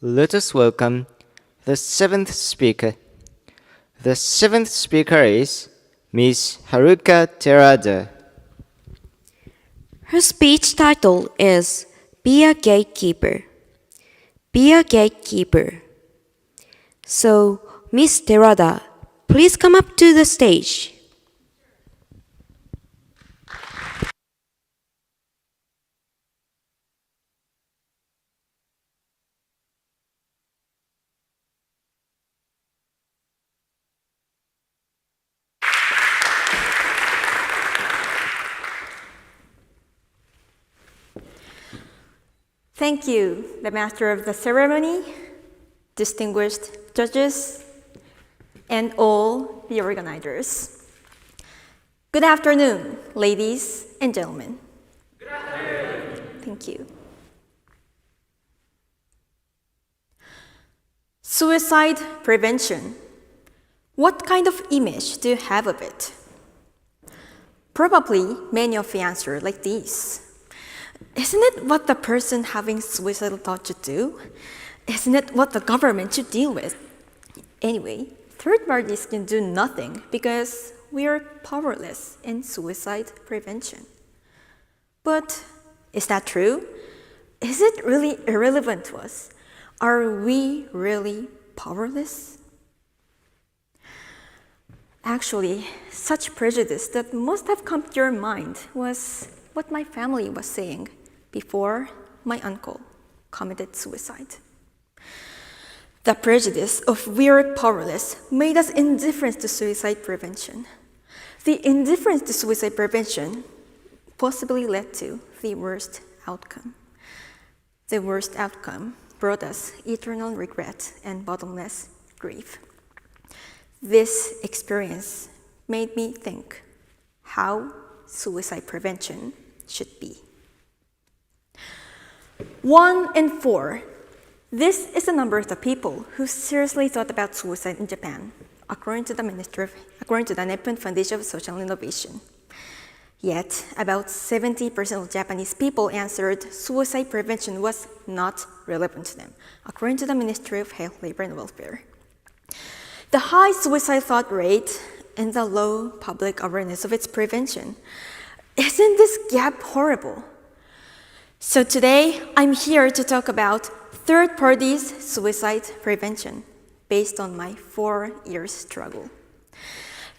Let us welcome the seventh speaker. The seventh speaker is Ms Haruka Terada. Her speech title is Be a Gatekeeper. Be a Gatekeeper. So, Ms Terada, please come up to the stage. Thank you, the master of the ceremony, distinguished judges, and all the organizers. Good afternoon, ladies and gentlemen. Good afternoon. Thank you. Suicide prevention. What kind of image do you have of it? Probably many of you answer like this. Isn't it what the person having suicidal thoughts should do? Isn't it what the government should deal with? Anyway, third parties can do nothing because we are powerless in suicide prevention. But is that true? Is it really irrelevant to us? Are we really powerless? Actually, such prejudice that must have come to your mind was what my family was saying before my uncle committed suicide. The prejudice of we're powerless made us indifferent to suicide prevention. The indifference to suicide prevention possibly led to the worst outcome. The worst outcome brought us eternal regret and bottomless grief. This experience made me think how suicide prevention should be. 1 in 4. This is the number of the people who seriously thought about suicide in Japan, according to the Nippon Foundation of Social Innovation. Yet, about 70% of Japanese people answered suicide prevention was not relevant to them, according to the Ministry of Health, Labor and Welfare. The high suicide thought rate and the low public awareness of its prevention. Isn't this gap horrible? So today, I'm here to talk about third parties suicide prevention based on my 4-year struggle.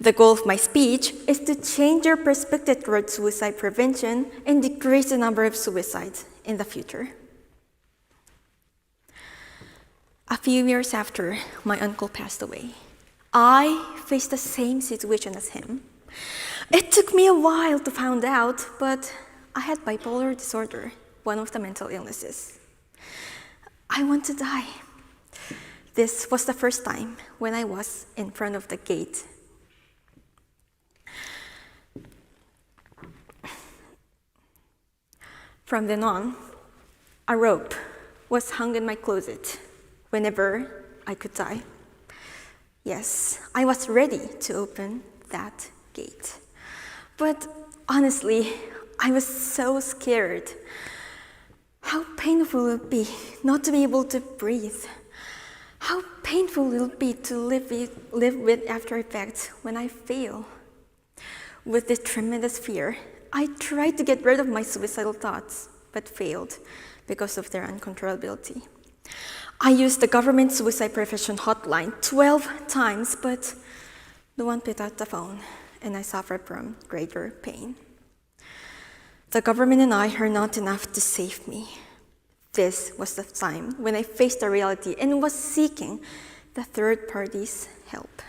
The goal of my speech is to change your perspective towards suicide prevention and decrease the number of suicides in the future. A few years after my uncle passed away, I faced the same situation as him. It took me a while to find out, but I had bipolar disorder, one of the mental illnesses. I want to die. This was the first time when I was in front of the gate. From then on, a rope was hung in my closet whenever I could die. Yes, I was ready to open that gate. But honestly, I was so scared. How painful it would be not to be able to breathe. How painful it will be to live with after effects when I fail. With this tremendous fear, I tried to get rid of my suicidal thoughts, but failed because of their uncontrollability. I used the government suicide prevention hotline 12 times, but no one picked up the phone, and I suffered from greater pain. The government and I are not enough to save me. This was the time when I faced the reality and was seeking the third party's help.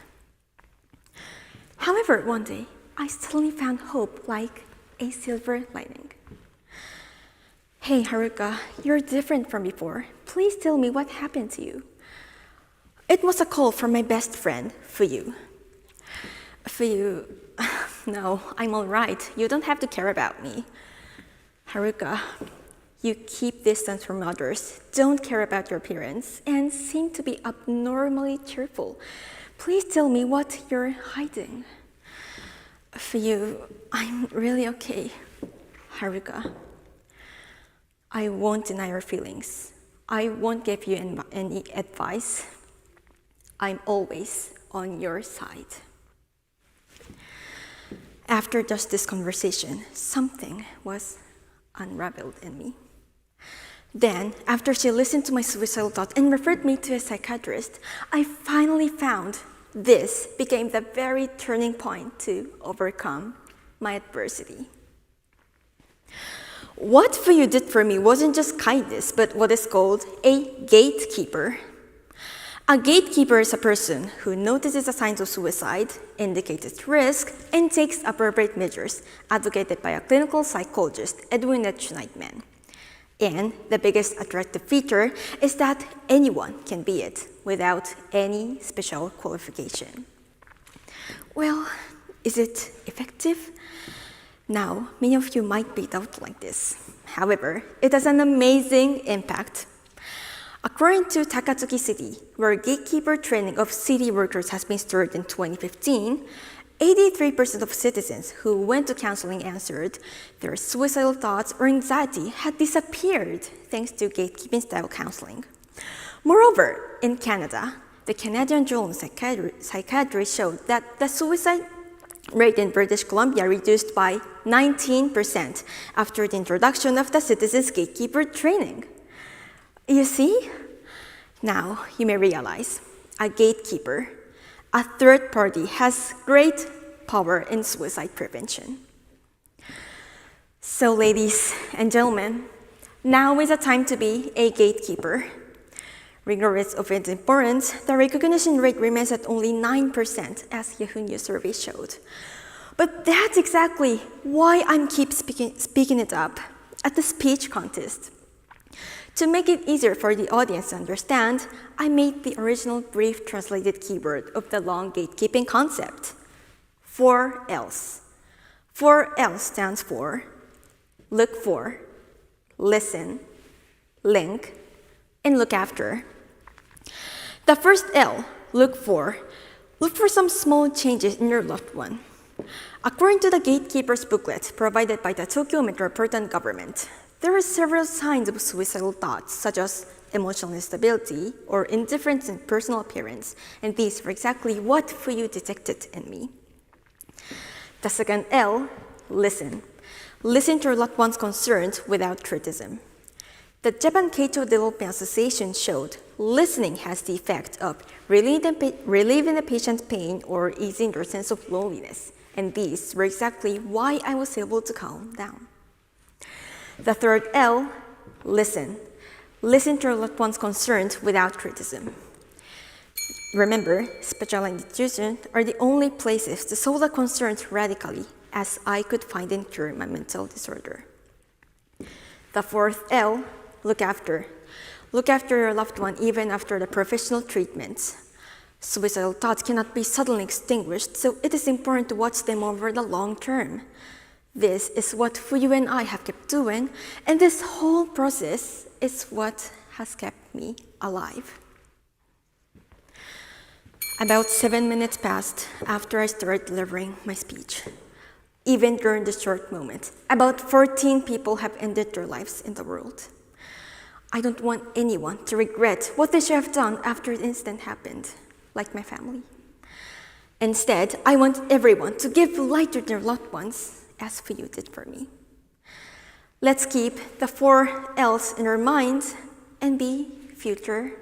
However, one day, I suddenly found hope like a silver lining. Hey, Haruka, you're different from before. Please tell me what happened to you. It was a call from my best friend, Fuyu. Fuyu, no, I'm all right. You don't have to care about me. Haruka, you keep distance from others, don't care about your appearance, and seem to be abnormally cheerful. Please tell me what you're hiding. Fuyu, I'm really okay. Haruka, I won't deny your feelings. I won't give you any advice. I'm always on your side. After just this conversation, something was unraveled in me. Then, after she listened to my suicidal thoughts and referred me to a psychiatrist, I finally found this became the very turning point to overcome my adversity. What Fuyu did for me wasn't just kindness, but what is called a gatekeeper. A gatekeeper is a person who notices the signs of suicide, indicates its risk, and takes appropriate measures, advocated by a clinical psychologist, Edwin H. Schneidman. And the biggest attractive feature is that anyone can be it without any special qualification. Well, is it effective? Now, many of you might be doubting this. However, it has an amazing impact. According to Takatsuki City, where gatekeeper training of city workers has been started in 2015, 83% of citizens who went to counseling answered their suicidal thoughts or anxiety had disappeared thanks to gatekeeping-style counseling. Moreover, in Canada, the Canadian Journal of Psychiatry showed that the suicide rate in British Columbia reduced by 19% after the introduction of the Citizens Gatekeeper training. You see? Now you may realize a gatekeeper, a third party, has great power in suicide prevention. So ladies and gentlemen, now is the time to be a gatekeeper. Regardless of its importance, the recognition rate remains at only 9%, as Yahoo News survey showed. But that's exactly why I keep speaking it up at the speech contest. To make it easier for the audience to understand, I made the original brief translated keyword of the long gatekeeping concept, 4Ls. 4L stands for look for, listen, link, and look after. The first L, look for some small changes in your loved one. According to the Gatekeeper's booklet provided by the Tokyo Metropolitan Government, there are several signs of suicidal thoughts, such as emotional instability or indifference in personal appearance, and these were exactly what Fuyu detected in me. The second L, listen. Listen to your loved one's concerns without criticism. The Japan Keito Development Association showed listening has the effect of relieving the patient's pain or easing their sense of loneliness, and these were exactly why I was able to calm down. The third L, listen. Listen to your loved one's concerns without criticism. Remember, special institutions are the only places to solve the concerns radically, as I could find and cure my mental disorder. The fourth L, look after. Look after your loved one even after the professional treatments. Suicidal thoughts cannot be suddenly extinguished, so it is important to watch them over the long term. This is what Fuyu and I have kept doing, and this whole process is what has kept me alive. About 7 minutes passed after I started delivering my speech. Even during this short moment, about 14 people have ended their lives in the world. I don't want anyone to regret what they should have done after the incident happened, like my family. Instead, I want everyone to give light to their loved ones, as Fuyu did for me. Let's keep the 4 L's in our minds and be future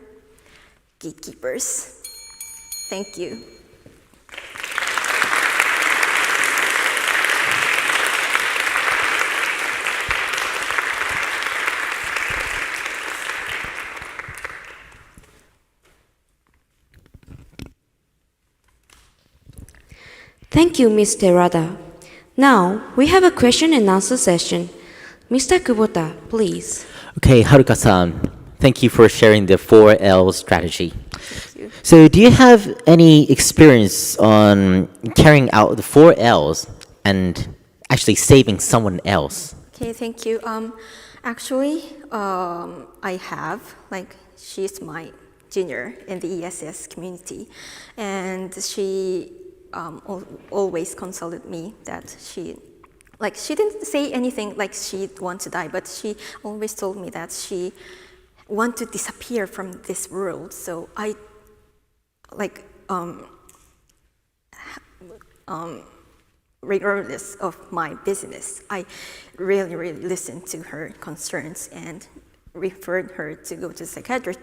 gatekeepers. Thank you. Thank you, Ms. Terada. Now, we have a question and answer session. Mr. Kubota, please. Okay, Haruka-san, thank you for sharing the 4L strategy. Thank you. So do you have any experience on carrying out the 4Ls and actually saving someone else? Okay, thank you. Actually, I have, she's my junior in the ESS community, and she always consulted me that she didn't say anything like she'd want to die, but she always told me that she want to disappear from this world. So I, like, regardless of my business, I really, really listened to her concerns and referred her to go to the psychiatrist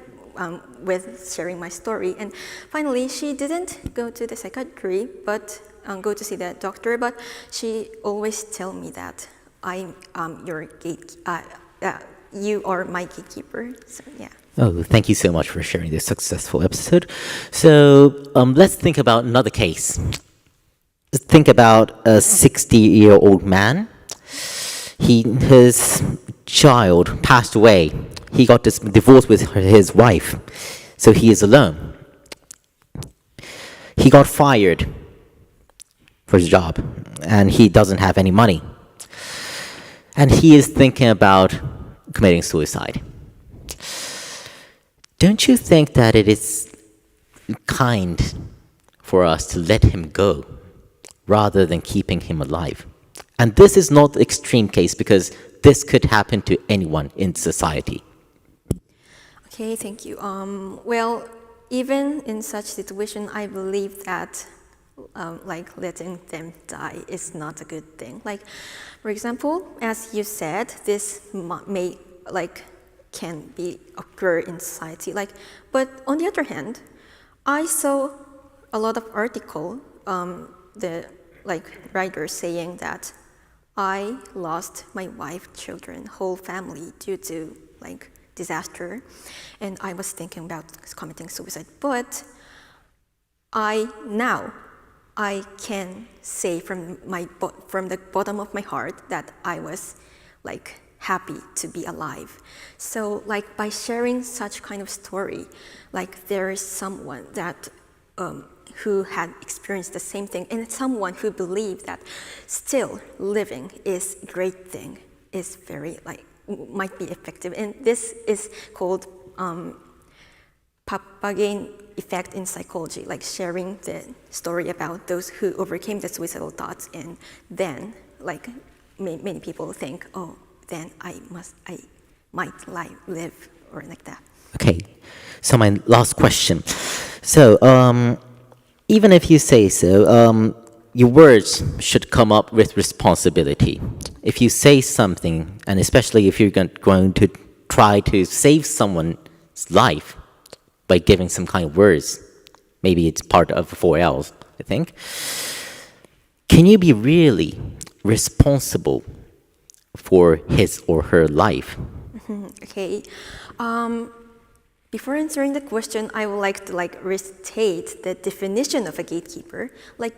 with sharing my story. And finally, she didn't go to the psychiatry, but go to see the doctor. But she always tell me that you are my gatekeeper. So yeah. Oh, thank you so much for sharing this successful episode. So let's think about another case. Let's think about a 60-year-old man. His child passed away. He got divorced with his wife, so he is alone. He got fired for his job, and he doesn't have any money. And he is thinking about committing suicide. Don't you think that it is kind for us to let him go rather than keeping him alive? And this is not the extreme case because this could happen to anyone in society. Okay, thank you. Well, even in such situation, I believe that like letting them die is not a good thing. Like, for example, as you said, this may can be occur in society. Like, but on the other hand, I saw a lot of article, the writers saying that I lost my wife, children, whole family due to disaster, and I was thinking about committing suicide. But I can say from the bottom of my heart that I was happy to be alive. So by sharing such kind of story, there is someone that who had experienced the same thing, and someone who believed that still living is a great thing, is very might be effective. And this is called Papageno effect in psychology, like sharing the story about those who overcame the suicidal thoughts, and then many people think, oh, then I might live, or like that. Okay, so my last question. So, even if you say so, your words should come up with responsibility. If you say something, and especially if you're going to try to save someone's life by giving some kind of words, maybe it's part of the 4 L's, I think. Can you be really responsible for his or her life? Okay. Before answering the question, I would like to restate the definition of a gatekeeper.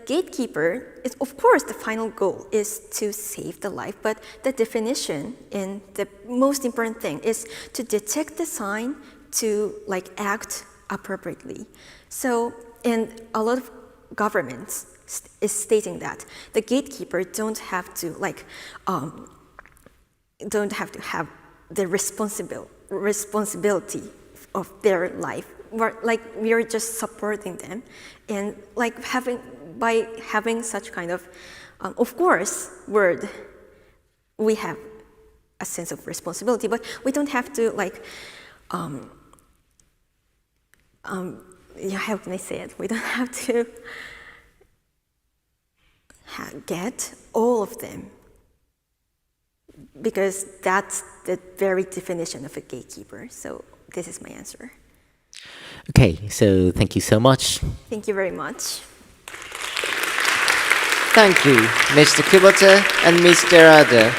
Gatekeeper is, of course, the final goal is to save the life, but the definition and the most important thing is to detect the sign to act appropriately. So, and a lot of governments is stating that the gatekeeper don't have to have the responsibility of their life. We are just supporting them, and by having such kind of course, word, we have a sense of responsibility, but we don't have to how can I say it? We don't have to get all of them, because that's the very definition of a gatekeeper. So this is my answer. Okay, so thank you so much. Thank you very much. Thank you, Mr. Kubota and Ms. Terada.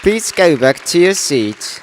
Please go back to your seat.